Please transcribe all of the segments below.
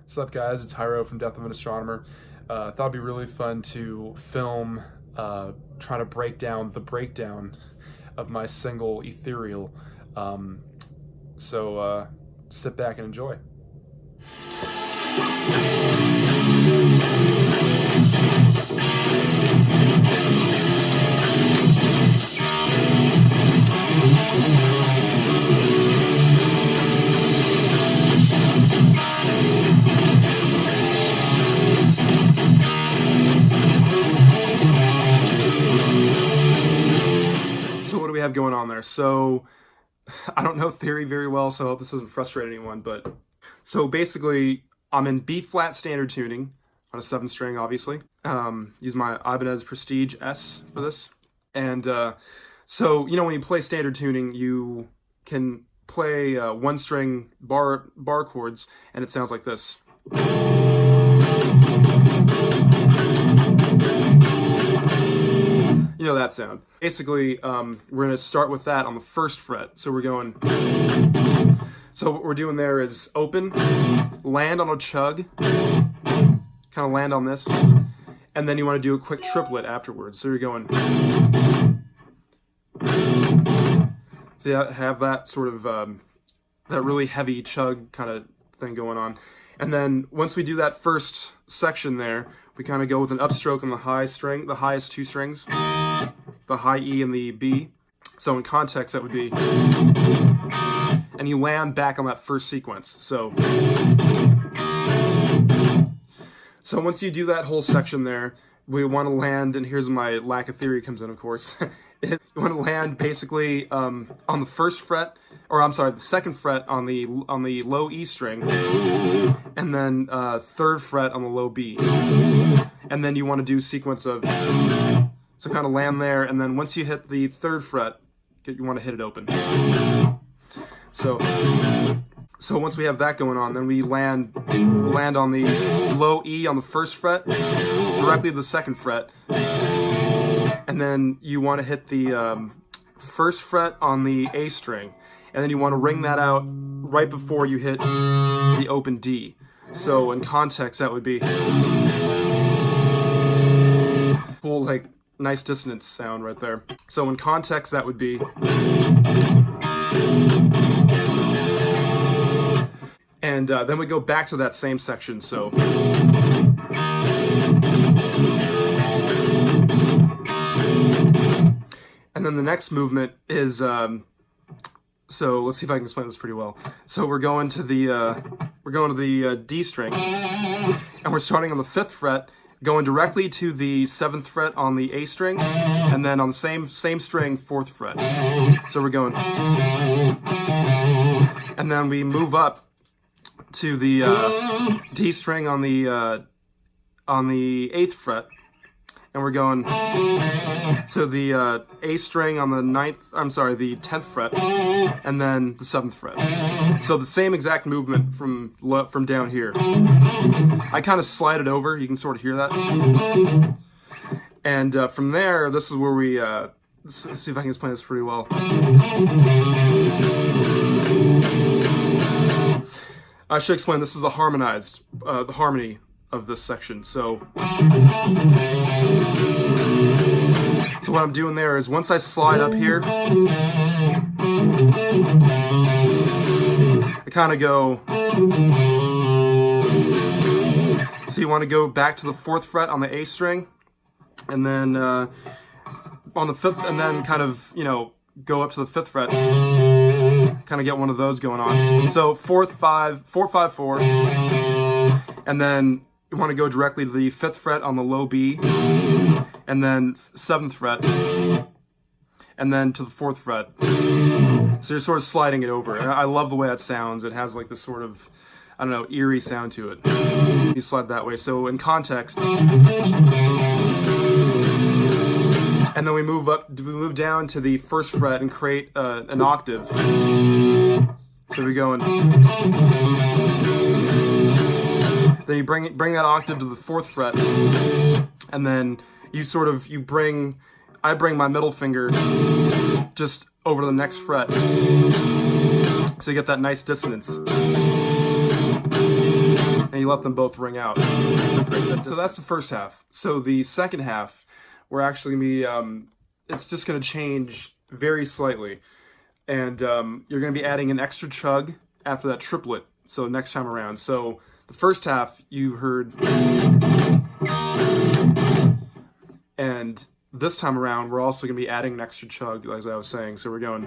What's up, guys? It's Hyro from Death of an Astronomer. Thought it'd be really fun to film trying to break down the breakdown of my single Ethereal. So sit back and enjoy. We have going on there. So I don't know theory very well, so I hope this doesn't frustrate anyone, but so basically I'm in B flat standard tuning on a 7th string, obviously. Use my Ibanez Prestige S for this. And so, you know, when you play standard tuning, you can play 1-string bar chords, and it sounds like this. You know that sound. Basically, we're going to start with that on the 1st fret. So we're going... So what we're doing there is open, land on a chug, kind of land on this, and then you want to do a quick triplet afterwards. So you're going... So you have that sort of, that really heavy chug kind of thing going on. And then once we do that first section there, we kind of go with an upstroke on the high string, the highest 2 strings, the high E and the B. So in context, that would be, and you land back on that first sequence. So once you do that whole section there, we want to land, and here's my lack of theory comes in, of course. You want to land basically on the 1st fret, or I'm sorry, the 2nd fret on the low E string, and then 3rd fret on the low B, and then you want to do sequence of, so kind of land there, and then once you hit the 3rd fret, you want to hit it open. So once we have that going on, then we land on the low E on the 1st fret, directly to the 2nd fret. And then you want to hit the 1st fret on the A string, and then you want to ring that out right before you hit the open D. So in context, that would be cool, like nice dissonance sound right there. So in context, that would be, and then we go back to that same section. So. And then the next movement is, so let's see if I can explain this pretty well. So we're going to the D string, and we're starting on the 5th fret, going directly to the 7th fret on the A string, and then on the same string, 4th fret. So we're going, and then we move up to the D string on the 8th fret. And we're going, so the A string on the 10th fret, and then the 7th fret. So the same exact movement from down here. I kind of slide it over, you can sort of hear that. And from there, this is where we, let's see if I can explain this pretty well. I should explain, this is a harmonized, the harmony of this section. So what I'm doing there is once I slide up here, I kind of go, so you want to go back to the 4th fret on the A string, and then on the 5th, and then kind of, you know, go up to the 5th fret, kind of get one of those going on. So 4, 5, 5, 4, and then you want to go directly to the 5th fret on the low B, and then 7th fret, and then to the 4th fret. So you're sort of sliding it over. And I love the way that sounds. It has like this sort of, I don't know, eerie sound to it. You slide that way. So in context, and then we move down to the 1st fret and create an octave. So we're going. Then you bring that octave to the 4th fret, and then I bring my middle finger just over to the next fret, so you get that nice dissonance. And you let them both ring out. So that's the first half. So the second half, we're actually going to be, it's just going to change very slightly. And you're going to be adding an extra chug after that triplet, so next time around. So the first half, you heard, and this time around, we're also going to be adding an extra chug, as I was saying. So we're going,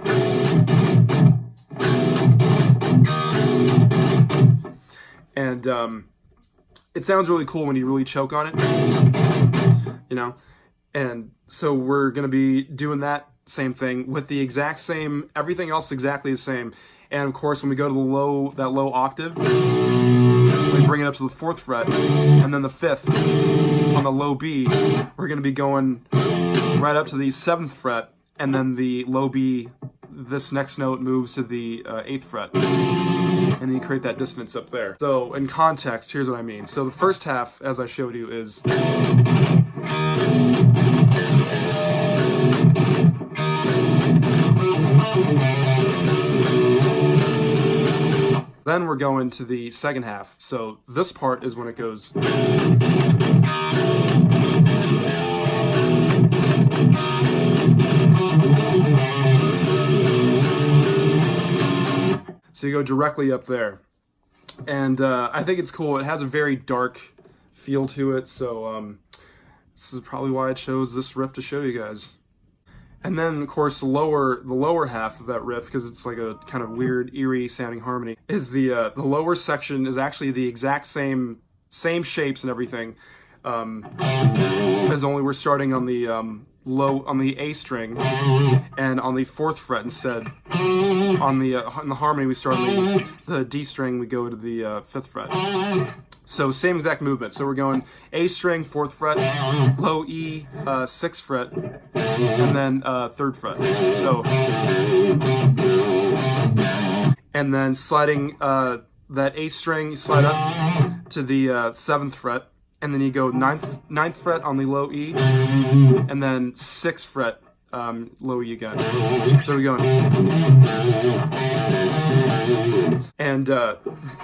and it sounds really cool when you really choke on it, you know? And so we're going to be doing that same thing with the exact same, everything else exactly the same. And of course, when we go to that low octave, we bring it up to the 4th fret, and then the 5th on the low B, we're going to be going right up to the 7th fret, and then the low B, this next note moves to the 8th fret, and then you create that dissonance up there. So in context, here's what I mean. So the first half, as I showed you, is then we're going to the second half. So this part is when it goes. So you go directly up there. And I think it's cool. It has a very dark feel to it. So this is probably why I chose this riff to show you guys. And then, of course, the lower half of that riff, because it's like a kind of weird, eerie sounding harmony, is the lower section is actually the exact same shapes and everything, as only we're starting on the on the A string and on the 4th fret instead. On the harmony, we start on the D string, we go to the 5th fret. So same exact movement. So we're going A string, 4th fret, low E, 6th fret, and then 3rd fret. So, and then sliding that A string, you slide up to the 7th fret, and then you go 9th fret on the low E, and then 6th fret low E again. So we're going, and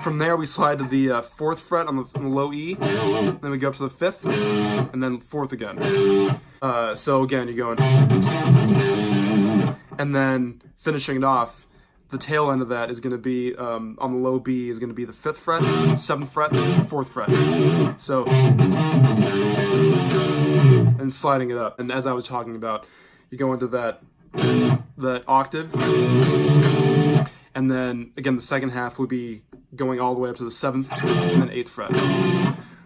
from there we slide to the 4th fret on the low E, then we go up to the 5th, and then 4th again. So again, you're going, and then finishing it off, the tail end of that is going to be, on the low B, is going to be the 5th fret, 7th fret, 4th fret. So, and sliding it up. And as I was talking about, you go into that octave, and then again the second half would be going all the way up to the 7th and then 8th fret.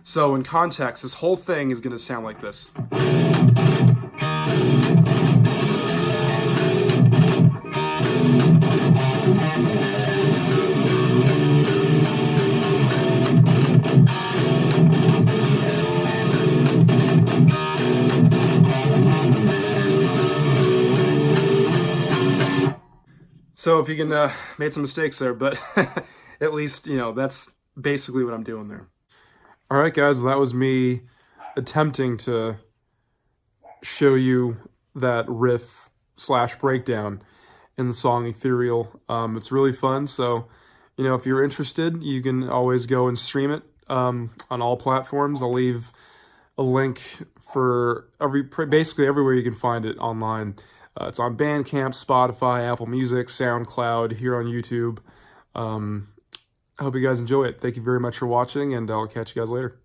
So in context, this whole thing is going to sound like this. So if you can, made some mistakes there, but at least, you know, that's basically what I'm doing there. All right, guys, well, that was me attempting to show you that riff / breakdown in the song Ethereal. It's really fun, so, you know, if you're interested, you can always go and stream it on all platforms. I'll leave a link for basically everywhere you can find it online. It's on Bandcamp, Spotify, Apple Music, SoundCloud, here on YouTube. I hope you guys enjoy it. Thank you very much for watching, and I'll catch you guys later.